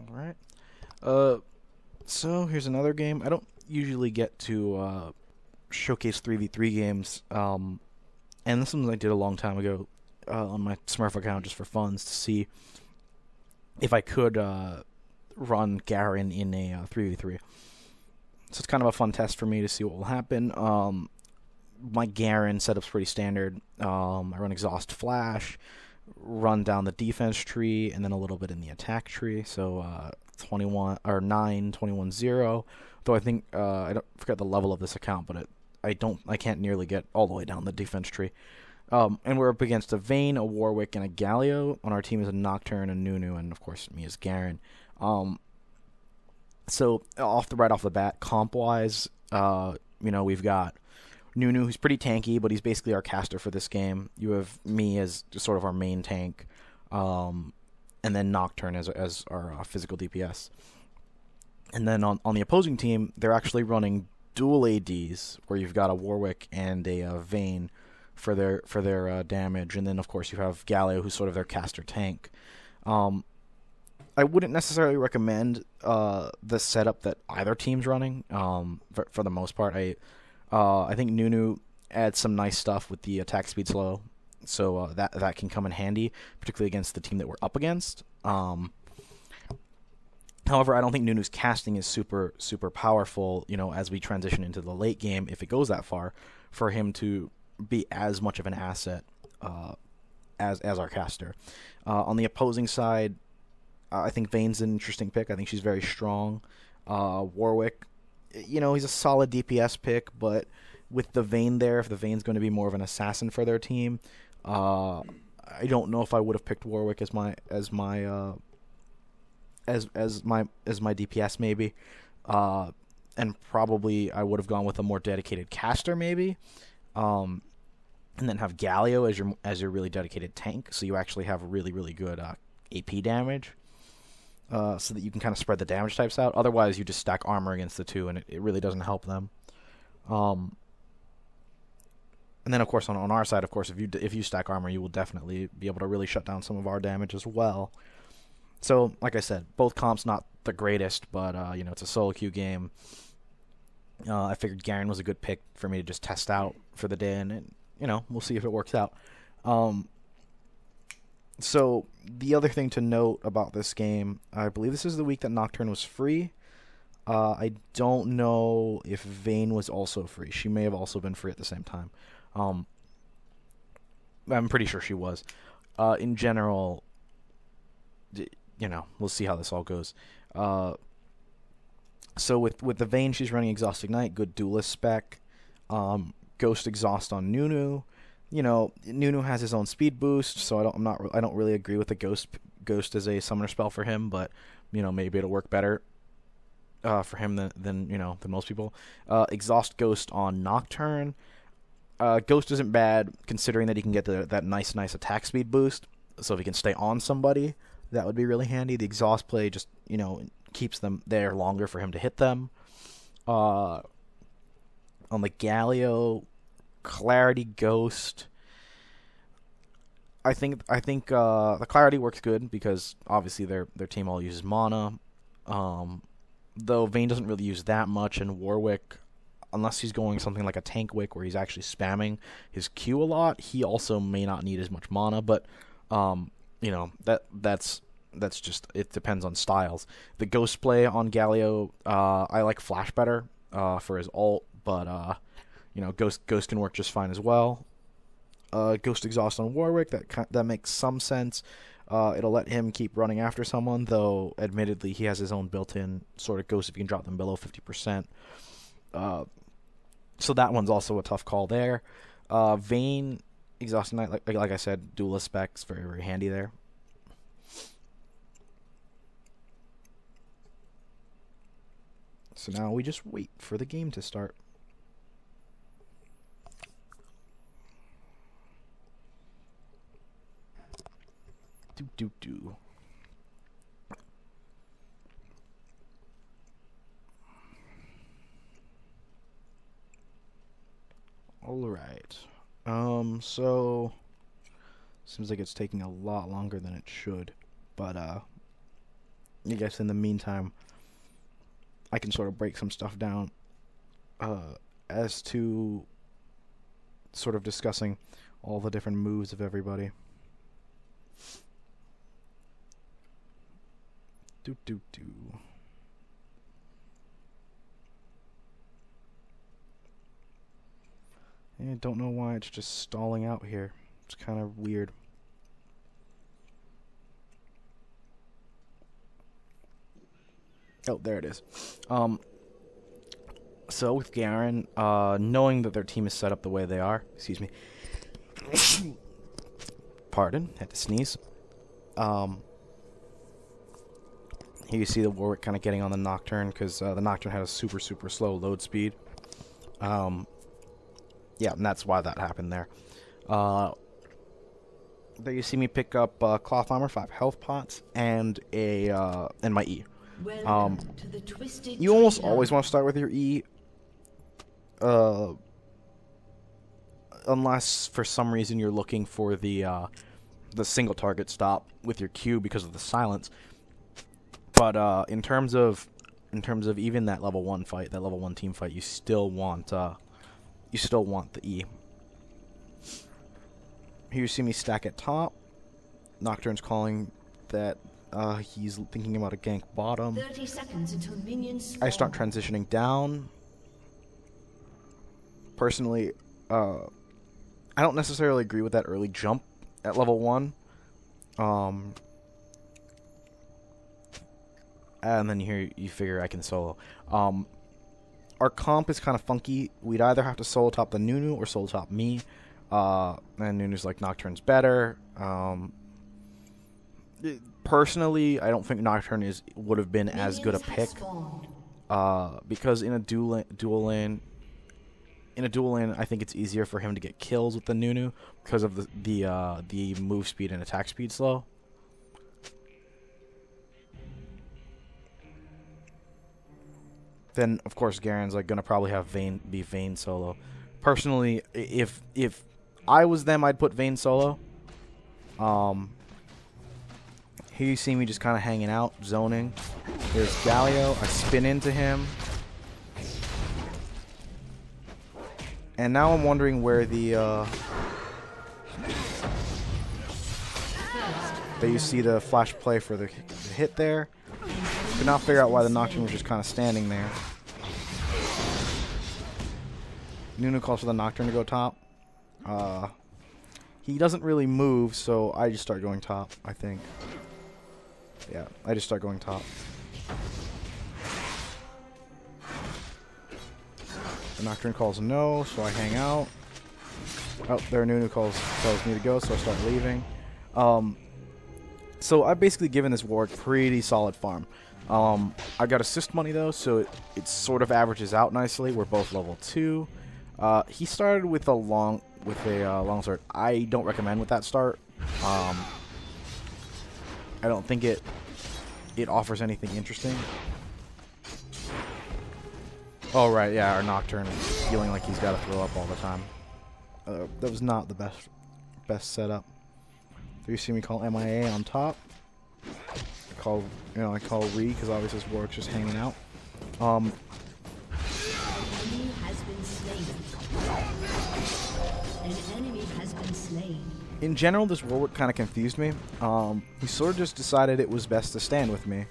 Alright. So here's another game. I don't usually get to showcase 3v3 games, and this one I did a long time ago on my Smurf account just for funs to see if I could run Garen in a 3v3. So it's kind of a fun test for me to see what will happen. My Garen setup's pretty standard. I run Exhaust Flash, run down the defense tree, and then a little bit in the attack tree. So 21 or 9, 21, 0. Though I think I don't forget the level of this account, but I can't nearly get all the way down the defense tree. And we're up against a Vayne, a Warwick, and a Galio. On our team is a Nocturne, a Nunu, and of course me as Garen. So right off the bat, comp wise, we've got Nunu, who's pretty tanky, but he's basically our caster for this game. You have me as just sort of our main tank, and then Nocturne as our physical DPS. And then on the opposing team, they're actually running dual ADs, where you've got a Warwick and a Vayne for their damage, and then of course you have Galio, who's sort of their caster tank. I wouldn't necessarily recommend the setup that either team's running. For the most part, I think Nunu adds some nice stuff with the attack speed slow, so that can come in handy, particularly against the team that we're up against. However, I don't think Nunu's casting is super powerful. As we transition into the late game, if it goes that far, for him to be as much of an asset as our caster. On the opposing side, I think Vayne's an interesting pick. I think she's very strong. Warwick, he's a solid DPS pick, but with the Vayne there, if the Vayne's going to be more of an assassin for their team, I don't know if I would have picked Warwick as my DPS maybe, and probably I would have gone with a more dedicated caster maybe, and then have Galio as your really dedicated tank, so you actually have really good AP damage. So that you can kind of spread the damage types out. Otherwise, you just stack armor against the two, and it really doesn't help them. And then, of course, on our side, of course, if you stack armor, you will definitely be able to really shut down some of our damage as well. So, like I said, both comps not the greatest, but it's a solo queue game. I figured Garen was a good pick for me to just test out for the day, and we'll see if it works out. So, the other thing to note about this game, I believe this is the week that Nocturne was free. I don't know if Vayne was also free. She may have also been free at the same time. I'm pretty sure she was. In general, we'll see how this all goes. So with the Vayne, she's running Exhaust Ignite, good duelist spec. Ghost Exhaust on Nunu. Nunu has his own speed boost, so I don't really agree with the Ghost as a summoner spell for him, but maybe it'll work better for him than most people. Exhaust Ghost on Nocturne. Ghost isn't bad considering that he can get that nice attack speed boost. So if he can stay on somebody, that would be really handy. The exhaust play just keeps them there longer for him to hit them. On the Galio, Clarity Ghost. I think the Clarity works good because obviously their team all uses mana. Though Vayne doesn't really use that much, and Warwick, unless he's going something like a tank wick where he's actually spamming his Q a lot, he also may not need as much mana. But that's just, it depends on styles. The Ghost play on Galio, I like Flash better for his ult, but Ghost can work just fine as well. Ghost Exhaust on Warwick, that makes some sense. It'll let him keep running after someone, though admittedly he has his own built-in sort of Ghost if you can drop them below 50%. So that one's also a tough call there. Vayne, Exhaust Ignite, like I said, duelist specs, very handy there. So now we just wait for the game to start. Do. Alright. So seems like it's taking a lot longer than it should. But I guess in the meantime, I can sort of break some stuff down as to sort of discussing all the different moves of everybody. I don't know why it's just stalling out here. It's kind of weird. Oh, there it is. So with Garen, knowing that their team is set up the way they are, excuse me. Pardon, had to sneeze. Here you see the Warwick kind of getting on the Nocturne, because the Nocturne had a super slow load speed. Yeah, and that's why that happened there. There you see me pick up cloth armor, 5 health pots, and my E. You almost always want to start with your E, unless for some reason you're looking for the single target stop with your Q because of the silence. But in terms of even that level 1 fight, that level 1 team fight, you still want the E. Here you see me stack at top. Nocturne's calling that he's thinking about a gank bottom. 30 seconds until minions spawn. I start transitioning down. Personally, I don't necessarily agree with that early jump at level 1. And then here you figure I can solo. Our comp is kind of funky. We'd either have to solo top the Nunu or solo top me. And Nunu's like, Nocturne's better. Personally, I don't think Nocturne would have been as good a pick. Because in a dual lane, I think it's easier for him to get kills with the Nunu because of the move speed and attack speed slow. Then of course Garen's like gonna probably have Vayne solo. Personally, if I was them, I'd put Vayne solo. Here you see me just kind of hanging out, zoning. There's Galio. I spin into him. And now I'm wondering where there you see the flash play for the hit there. Could not figure out why the Nocturne was just kind of standing there. Nunu calls for the Nocturne to go top. He doesn't really move, so I just start going top, I think. Yeah, I just start going top. The Nocturne calls no, so I hang out. Oh, there Nunu tells me to go, so I start leaving. So I've basically given this ward pretty solid farm. I got assist money though, so it sort of averages out nicely. We're both level 2. He started with a longsword. I don't recommend with that start. I don't think it offers anything interesting. Oh right, yeah, our Nocturne is feeling like he's got to throw up all the time. That was not the best setup. So you see me call MIA on top. I call Re because obviously this Warwick's just hanging out. He has been slain. An enemy has been slain. In general, this Warwick kind of confused me. He sort of just decided it was best to stand with me.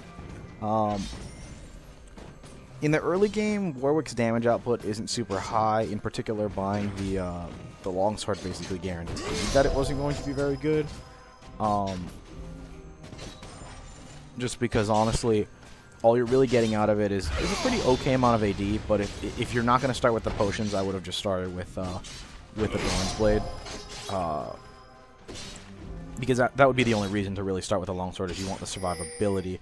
In the early game, Warwick's damage output isn't super high. In particular, buying the longsword basically guaranteed that it wasn't going to be very good. Just because honestly, all you're really getting out of it is a pretty okay amount of AD. But if you're not going to start with the potions, I would have just started with the Bronze Blade. Because that would be the only reason to really start with a longsword, is you want the survivability.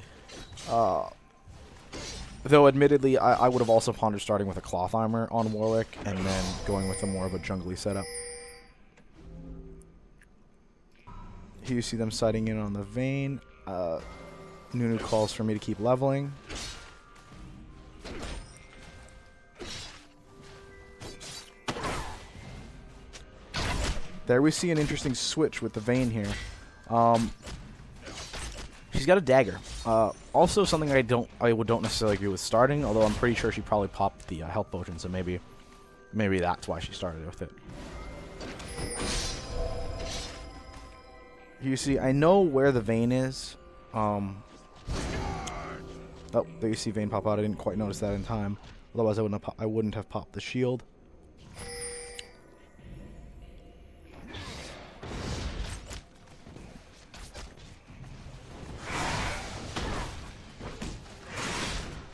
Though admittedly, I would have also pondered starting with a cloth armor on Warwick and then going with a more of a jungly setup. Here you see them sighting in on the Vayne. Nunu calls for me to keep leveling. There we see an interesting switch with the Vayne here. she's got a dagger. Also something I don't necessarily agree with starting, although I'm pretty sure she probably popped the health potion, so maybe that's why she started with it. You see, I know where the vein is. Oh, there you see vein pop out. I didn't quite notice that in time. Otherwise, I wouldn't have popped the shield.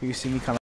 Here you see me kind of